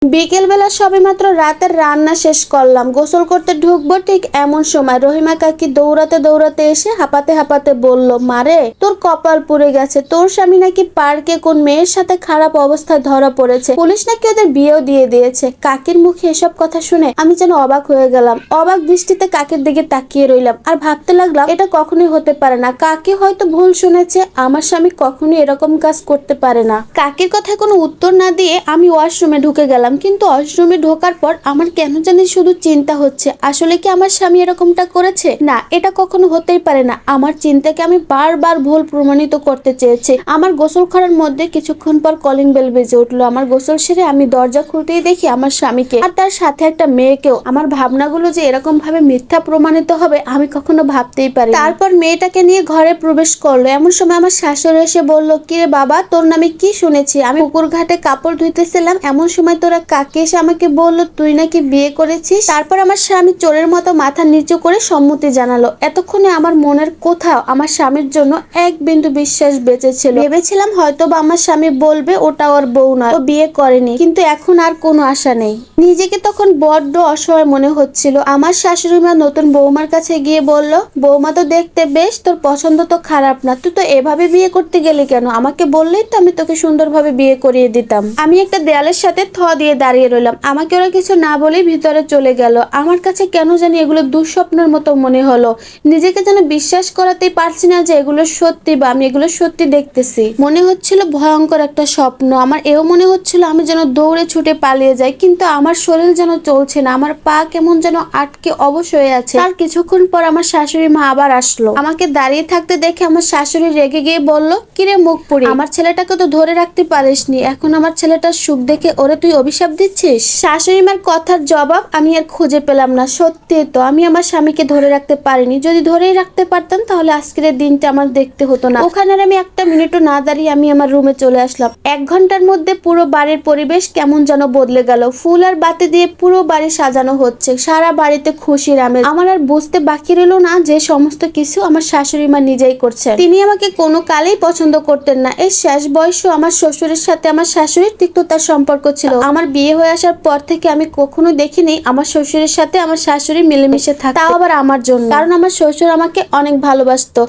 বিকেল বেলা সবে মাত্র রাতের রান্না শেষ করলাম, গোসল করতে ঢুকবো ঠিক এমন সময় রহিমা কাকি দৌড়াতে দৌড়াতে এসে হাঁপাতে হাঁপাতে বলল, মারে তোর কপাল পুড়ে গেছে, তোর স্বামী নাকি পার্কে কোন মেয়ের সাথে খারাপ অবস্থায় ধরা পড়েছে, পুলিশ নাকি ওদের বিয়েও দিয়ে দিয়েছে। কাকির মুখে এসব কথা শুনে আমি যেন অবাক হয়ে গেলাম। অবাক দৃষ্টিতে কাকির দিকে তাকিয়ে রইলাম আর ভাবতে লাগলাম এটা কখনোই হতে পারে না। কাকি হয়তো ভুল শুনেছে, আমার স্বামী কখনোই এরকম কাজ করতে পারে না। কাকির কথায় কোনো উত্তর না দিয়ে আমি ওয়াশরুমে ঢুকে গেলাম, কিন্তু ওয়াশরুমে ঢোকার পর আমার কেন জানি শুধু চিন্তা হচ্ছে, আসলে কি আমার স্বামী এরকমটা করেছে? না, এটা কখনো হতেই পারে না। আমার চিন্তাকে আমি বারবার ভুল প্রমাণিত করতে চেয়েছি। আমার গোসল করার মধ্যে কিছুক্ষণ পর কলিং বেল বেজে উঠলো। আমার গোসল সেরে আমি দরজা খুলতেই দেখি আমার স্বামীকে আর তার সাথে একটা মেয়েকেও। আমার ভাবনাগুলো যে এরকম ভাবে মিথ্যা প্রমাণিত হবে আমি কখনো ভাবতেই পারি। তারপর মেয়েটাকে নিয়ে ঘরে প্রবেশ করলো। এমন সময় আমার শাশুড়ি এসে বলল, কিরে বাবা, তোর নামে কি শুনেছি? আমি পুকুর ঘাটে কাপড় ধুইতেছিলাম, এমন সময় তোরা কাকি এসে আমাকে বললো তুই নাকি বিয়ে করেছিস। তারপর আমার স্বামী চোরের মতো মাথা নিচু করে সম্মতি জানালো। এতক্ষণে আমার মনের কোথাও আমার স্বামীর জন্য এক বিন্দু বিশ্বাস বেঁচেছিল। ভেবেছিলাম হয়তো বা আমার স্বামী বলবে ওটা ওর বউ নয়, ও বিয়ে করেনি, কিন্তু এখন আর কোনো আশা নেই। নিজেকে তখন বড্ড অসহায় মনে হচ্ছিল। আমার শাশুড়ি মা নতুন বৌমার কাছে গিয়ে বলল, বৌমা তো দেখতে বেশ, তোর পছন্দ তো খারাপ না, তুই তো এভাবে বিয়ে করতে গেলি কেন? আমাকে বললেই তো আমি তোকে সুন্দরভাবে বিয়ে করিয়ে দিতাম। আমি একটা দেয়ালের সাথে থ দিয়ে দাঁড়িয়ে রইলাম। আমাকে ওরা কিছু না বলেই ভিতরে চলে গেল। আমার কাছে কেন জানি এগুলো দুঃস্বপ্নের মতো মনে হলো। নিজেকে যেন বিশ্বাস করাতেই পারছি না যে এগুলো সত্যি বা আমি এগুলো সত্যি দেখতেছি। মনে হচ্ছিল ভয়ঙ্কর একটা স্বপ্ন। আমার এও মনে হচ্ছিল আমি যেন দৌড়ে ছুটে পালিয়ে যাই, কিন্তু আমার শরীর যেন চলছে না, আমার পা কেমন যেন আটকে অবশ হয়ে আছে। আর কিছুক্ষণ পর আমার শাশুড়ি মা আবার আসলো। আমাকে দাঁড়িয়ে থাকতে দেখে আমার শাশুড়ি রেগে গিয়ে বলল, কিরে মুখ পুরি, আমার ছেলেটাকে তো ধরে রাখতে পারিসনি, এখন আমার ছেলেটার সুখ দেখে ওরে তুই অভিশাপ দিচ্ছিস? শাশুড়ি মার কথার জবাব আমি আর খুঁজে পেলাম না। সত্যি তো আমি আমার স্বামীকে ধরে রাখতে পারিনি। যদি ধরেই রাখতে পারতাম তাহলে আজকের দিনটা আমার দেখতে হতো না। ওখানে আমি একটা মিনিটও না দাঁড়িয়ে আমি আমার রুমে চলে আসলাম। 1 ঘন্টার মধ্যে পুরো বাড়ির পরিবেশ কেমন যেন বদলে গেল। ফুল আর বাতি দিয়ে পুরো বাড়ি সাজানো হচ্ছে, সারা বাড়িতে খুশির আমেজ। আমার আর বুঝতে বাকি রইল না যে সমস্ত কিছু আমার শাশুড়ি মা নিজেই করছেন। তিনি আমাকে কোনো কালেই পছন্দ করতেন না। এই শেষ বয়সেও আমার শ্বশুরের সাথে আমার শাশুড়ির তিক্ততার সম্পর্ক ছিল। আমার বিয়ে হয়ে আসার পর থেকে আমি কখনো দেখিনি আমার শ্বশুরের সাথে আমার শাশুড়ি মিলেমিশে থাকে, তাও আবার আমার জন্য। কারণ আমার শ্বশুর আমাকে অনেক ভালোবাসতো।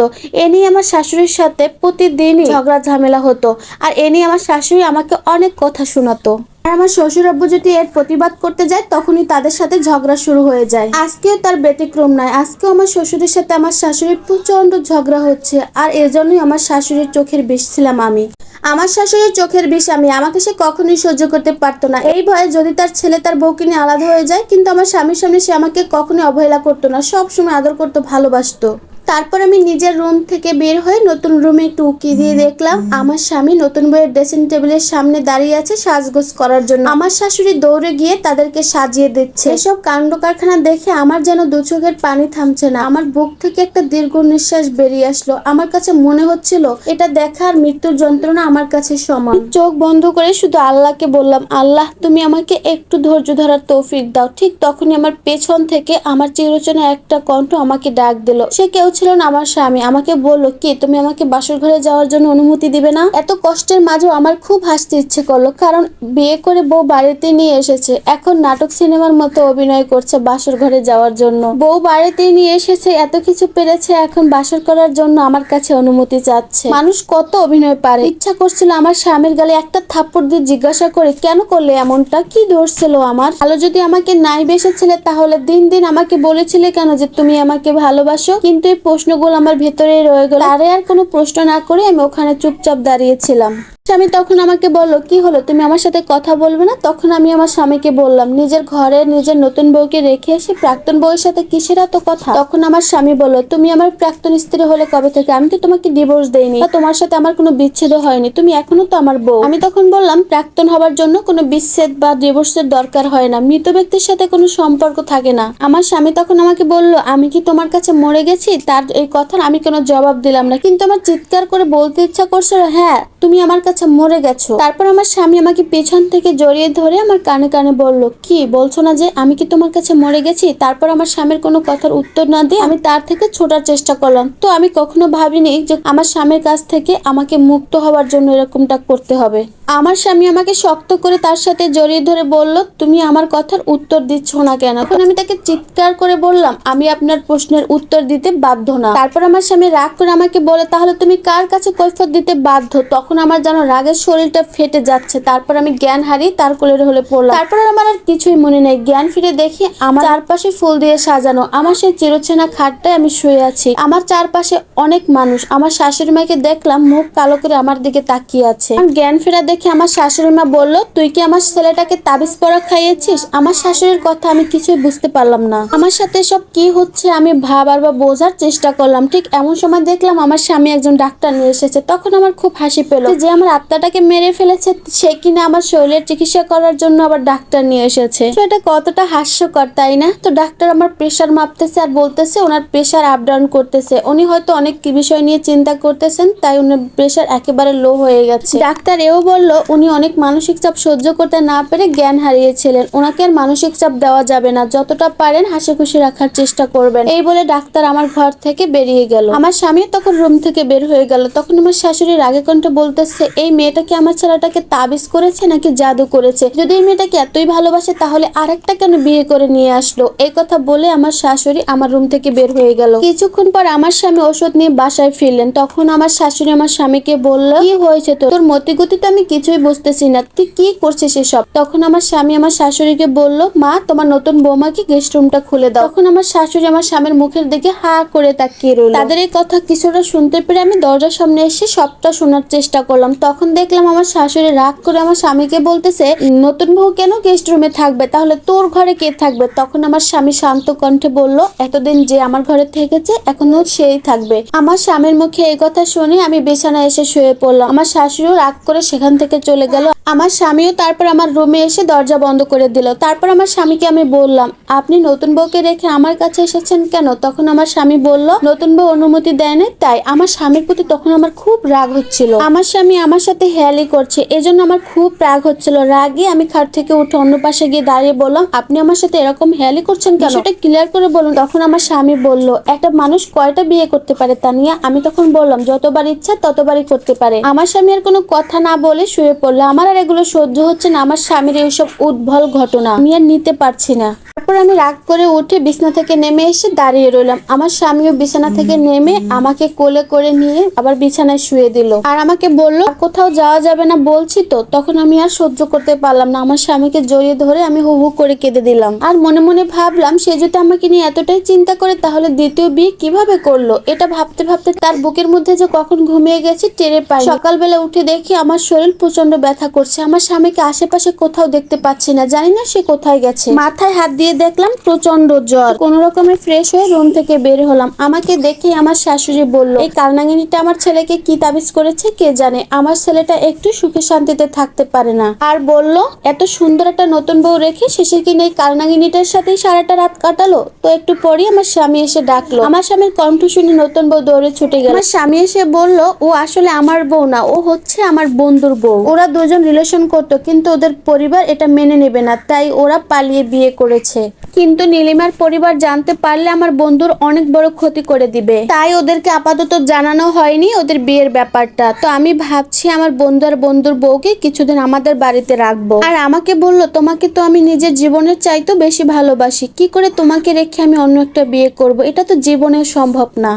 এ নিয়ে আমার শাশুড়ির সাথে প্রতিদিনই ঝগড়া ঝামেলা হতো, আর এ নিয়ে আমার শাশুড়ি আমাকে অনেক কথা শোনাতো। আর আমার শ্বশুর আব্বু যদি এর প্রতিবাদ করতে যায় তখনই তাদের সাথে ঝগড়া শুরু হয়ে যায়। আজকেও তার ব্যতিক্রম নয়। আজকেও আমার শ্বশুরের সাথে আমার শাশুড়ির প্রচন্ড ঝগড়া হচ্ছে, আর এজন্যই আমার শাশুড়ির চোখের বিষ ছিলাম আমি। আমার শাশুড়ির চোখের বিষ আমি, আমাকে সে কখনোই সহ্য করতে পারতো না। এই ভয়ে যদি তার ছেলে তার বউকে নিয়ে আলাদা হয়ে যায়, কিন্তু আমার স্বামীর সামনে সে আমাকে কখনোই অবহেলা করতো না, সবসময় আদর করতো, ভালোবাসতো। তারপর আমি নিজের রুম থেকে বের হয়ে নতুন রুমে একটু উকি দিয়ে দেখলাম আমার স্বামী নতুন বইয়ের ড্রেসিং টেবিলের সামনে দাঁড়িয়ে আছে সাজগোজ করার জন্য। আমার শাশুড়ি দৌড়ে গিয়ে তাদেরকে সাজিয়ে দিচ্ছে। এসব কাণ্ড কারখানা দেখে আমার যেন দু চোখের পানি থামছে না। আমার বুক থেকে একটা দীর্ঘ নিঃশ্বাস বেরিয়ে আসলো। আমার কাছে মনে হচ্ছিল এটা দেখার মৃত্যুর যন্ত্রণা আমার কাছে সমান। চোখ বন্ধ করে শুধু আল্লাহকে বললাম, আল্লাহ তুমি আমাকে একটু ধৈর্য ধরার তৌফিক দাও। ঠিক তখনই আমার পেছন থেকে আমার চিরচেনা একটা কণ্ঠ আমাকে ডাক দিল। সে কেউ ছিল না, আমার স্বামী। আমাকে বলল, কি তুমি আমাকে বাসর ঘরে যাওয়ার জন্য অনুমতি দিবে না? এত কষ্টের মাঝেও আমার খুব হাসতে ইচ্ছে করলো, কারণ বিয়ে করে বউ বাড়িতে নিয়ে এসেছে, এখন নাটক সিনেমার মতো অভিনয় করছে বাসর ঘরে যাওয়ার জন্য। বউ বাড়িতে নিয়ে এসেছে, এত কিছু পেরেছে, এখন বাসর করার জন্য আমার কাছে অনুমতি চাচ্ছে। মানুষ কত অভিনয় পারে। ইচ্ছা করছিল আমার স্বামীর গালে একটা থাপ্পড় দিয়ে জিজ্ঞাসা করে, কেন করলে এমনটা, কি দোষ ছিল আমার? ভালো যদি আমাকে নাই বেসেছিলে তাহলে দিন দিন আমাকে বলেছিলে কেন যে তুমি আমাকে ভালোবাসো? কিন্তু এই প্রশ্নগুলো আমার ভেতরেই রয়ে গেল। তারে আর কোনো প্রশ্ন না করে আমি ওখানে চুপচাপ দাঁড়িয়েছিলাম। স্বামী তখন আমাকে বলল, কি হলো, তুমি আমার সাথে কথা বলবে না? তখন আমি আমার স্বামীকে বললাম, নিজের ঘরে নিজের নতুন বউকে রেখে এসে প্রাক্তন বউয়ের সাথে কিসের এত কথা? তখন আমার স্বামী বলল, তুমি আমার প্রাক্তন স্ত্রী হলে কবে থেকে? আমি তো তোমাকে ডিভোর্স দেইনি, তোমার সাথে আমার কোনো বিচ্ছেদ হয়নি, তুমি এখনো তো আমার বউ। আমি তখন বললাম, প্রাক্তন হবার জন্য কোনো বিচ্ছেদ বা ডিভোর্সের দরকার হয় না, মৃত ব্যক্তির সাথে কোনো সম্পর্ক থাকে না। আমার স্বামী তখন আমাকে বলল, আমি কি তোমার কাছে মরে গেছি? তার এই কথার আমি কোনো জবাব দিলাম না, কিন্তু আমার চিৎকার করে বলতে ইচ্ছা করছিল, হ্যাঁ তুমি আমার কাছে কাছে মরে গেছো। তারপর আমার স্বামী আমাকে পেছন থেকে জড়িয়ে ধরে আমার কানে কানে বলল, কি বলছো না যে আমি কি তোমার কাছে মরে গেছি? তারপর আমার স্বামীর কোনো কথার উত্তর না দিয়ে আমি তার থেকে ছোটার চেষ্টা করলাম। তো আমি কখনো ভাবিনি যে আমার স্বামীর কাছ থেকে আমাকে মুক্ত হওয়ার জন্য এরকমটা করতে হবে। আমার স্বামী আমাকে শক্ত করে তার সাথে জড়িয়ে ধরে বলল, তুমি আমার কথার উত্তর দিচ্ছ না কেন? তখন আমি তাকে চিৎকার করে বললাম, আমি আপনার প্রশ্নের উত্তর দিতে বাধ্য না। তারপর আমার স্বামী রাগ করে আমাকে বলে, তাহলে তুমি কার কাছে কৈফিয়ত দিতে বাধ্য? তখন আমার যেন রাগের শরীরটা ফেটে যাচ্ছে। তারপর আমি জ্ঞান হারিয়ে তার কোলের হলে পড়লাম। তারপর আমার আর কিছুই মনে নেই। জ্ঞান ফিরে দেখি আমার চারপাশে ফুল দিয়ে সাজানো আমার সেই চিরচেনা খাটটায় আমি শুয়ে আছি। আমার চারপাশে অনেক মানুষ। আমার শাশুড়ি মাকে দেখলাম মুখ কালো করে আমার দিকে তাকিয়ে আছে। জ্ঞান ফেরা দেখে আমার শাশুড়ি মা বলল, তুই কি আমার ছেলেটাকে তাবিজ পরা খাইয়েছিস? আমার শাশুড়ির কথা আমি কিছুই বুঝতে পারলাম না। আমার সাথে সব কি হচ্ছে আমি ভাবার বা বোঝার চেষ্টা করলাম। ঠিক এমন সময় দেখলাম আমার স্বামী একজন ডাক্তার নিয়ে এসেছে। তখন আমার খুব হাসি পেল যে আমার আত্মাটাকে মেরে ফেলেছে সে কিনা আমার শরীরের চিকিৎসা করার জন্য আবার ডাক্তার নিয়ে এসেছে। এটা কতটা হাস্যকর, তাই না? তো ডাক্তার আমার প্রেশার মাপতেছে আর বলতেছে ওনার প্রেশার আপ ডাউন করতেছে। উনি হয়তো অনেক বিষয় নিয়ে চিন্তা করতেছেন, তাই উনার প্রেশার একেবারে লো হয়ে গেছে। ডাক্তার এও বলল উনি অনেক মানসিক চাপ সহ্য করতে না পেরে জ্ঞান হারিয়েছিলেন। ওনাকে আর মানসিক চাপ দেওয়া যাবে না, যতটা পারেন হাসি খুশি রাখার চেষ্টা করবেন। এই বলে ডাক্তার আমার ঘর থেকে বেরিয়ে গেল। আমার স্বামী তখন রুম থেকে বের হয়ে গেল। তখন আমার শাশুড়ি রাগে কণ্ঠে বলতেছে, এই মেয়েটা কি আমার ছেলেটাকে তাবিজ করেছে নাকি জাদু করেছে? যদি এই মেয়েটাকে এতই ভালোবাসে তাহলে আরেকটা কেন বিয়ে করে নিয়ে আসলো? এই কথা বলে আমার শাশুড়ি আমার রুম থেকে বের হয়ে গেল। কিছুক্ষণ পর আমার স্বামী ওষুধ নিয়ে বাসায় ফিরলেন। তখন আমার শাশুড়ি আমার স্বামীকে বলল, কি হয়েছে তোর মতিগতি তো আমি কিছুই বুঝতেছি না, তুই কি করছিস এসব? তখন আমার স্বামী আমার শাশুড়িকে বলল, মা তোমার নতুন বৌমাকে গেস্ট রুমটা খুলে দাও। তখন আমার শাশুড়ি আমার স্বামীর মুখের দিকে হা করে তাকিয়ে রইল। তাদের এই কথা কিছুটা শুনতে পেরে আমি দরজার সামনে এসে সবটা শোনার চেষ্টা করলাম। তখন দেখলাম আমার শাশুড়ি রাগ করে আমার স্বামীকে বলতেছে, নতুন বউ কেন গেস্ট রুমে থাকবে? তাহলে তোর ঘরে কে থাকবে? তখন আমার স্বামী শান্ত কণ্ঠে বলল, এতদিন যে আমার ঘরে থেকেছে এখনো সেই থাকবে। আমার স্বামীর মুখে এই কথা শুনে আমি বিছানায় এসে শুয়ে পড়লাম। আমার শাশুড়িও রাগ করে সেখান থেকে চলে গেল। আমার স্বামীও তারপর আমার রুমে এসে দরজা বন্ধ করে দিল। তারপর আমার স্বামীকে আমি বললাম, আপনি নতুন বউকে রেখে আমার কাছে এসেছেন কেন? তখন আমার স্বামী বলল, নতুন বউ অনুমতি দেয় না তাই। আমার স্বামীর প্রতি তখন আমার খুব রাগ হচ্ছিল। আমার স্বামী আমার সাথে হেয়ালি করছে, এজন্য আমার খুব রাগ হচ্ছিল। রাগে আমি খাট থেকে উঠে অন্য পাশে গিয়ে দাঁড়িয়ে বললাম, আপনি আমার সাথে এরকম হেয়ালি করছেন কেন? সেটা ক্লিয়ার করে বলুন। তখন আমার স্বামী বলল, একটা মানুষ কয়টা বিয়ে করতে পারে তানিয়া? আমি তখন বললাম, যতবার ইচ্ছা ততবারই করতে পারে। আমার স্বামী আর কোনো কথা না বলে শুয়ে পড়লো। আমার আর এগুলো সহ্য হচ্ছে না। আমার স্বামীর এইসব উদ্ভল ঘটনা আমি আর নিতে পারছি না। তারপর আমি রাগ করে উঠে বিছানা থেকে নেমে এসে দাঁড়িয়ে রইলাম। আমার স্বামীও বিছানা থেকে নেমে আমাকে কোলে করে নিয়ে আবার বিছানায় শুয়ে দিল আর আমাকে বলল, কোথাও যাওয়া যাবে না বলছি তো। তখন আমি আর সহ্য করতে পারলাম না। আমার স্বামীকে জড়িয়ে ধরে আমি হু হু করে কেঁদে দিলাম আর মনে মনে ভাবলাম, সে যদি আমাকে নিয়ে এতটাই চিন্তা করে তাহলে দ্বিতীয় বিয়ে কিভাবে করলো? এটা ভাবতে ভাবতে তার বুকের মধ্যে যে কখন ঘুমিয়ে গেছি টেরে পাই। সকালবেলা উঠে দেখি আমার শরীর প্রচন্ড ব্যথা করছে। আমার স্বামীকে আশেপাশে কোথাও দেখতে পাচ্ছি না, জানি না সে কোথায় গেছে। মাথায় হাত দিয়ে দেখলাম প্রচন্ড জ্বর। কোন রকমে ফ্রেশ হয়ে রুম থেকে বের হলাম। আমাকে দেখে আমার শাশুড়ি বলল, এই কালনাগিনীটা আমার ছেলেকে কি তাবিজ করেছে কে জানে। আমার ছেলেটা একটু সুখে শান্তিতে থাকতে পারে না। আর বলল, এত সুন্দর একটা নতুন বউ রেখে শেষে কিনা এই কালনাগিনীটার সাথেই সারাটা রাত কাটালো। তো একটু পরই আমার স্বামী এসে ডাকলো। আমার স্বামীর কণ্ঠ শুনে নতুন বউ দৌড়ে ছুটে গেল। আমার স্বামী এসে বলল, ও আসলে আমার বউ না, ও হচ্ছে আমার বন্ধুর বউ। ওরা দুজন রিলেশন করতো, কিন্তু ওদের পরিবার এটা মেনে নেবে না, তাই ওরা পালিয়ে বিয়ে করেছে। কিন্তু নীলিমার পরিবার জানতে পারলে আমার বন্ধুর অনেক বড় ক্ষতি করে দিবে, তাই ওদেরকে আপাতত জানানো হয়নি ওদের বিয়ের ব্যাপারটা। তো আমি ভাবছি আমার বন্ধু আর বন্ধুর বউকে কিছুদিন আমাদের বাড়িতে রাখবো। আর আমাকে বললো, তোমাকে তো আমি নিজের জীবনের চাইতেও বেশি ভালোবাসি, কি করে তোমাকে রেখে আমি অন্য একটা বিয়ে করব? এটা তো জীবনে সম্ভব না।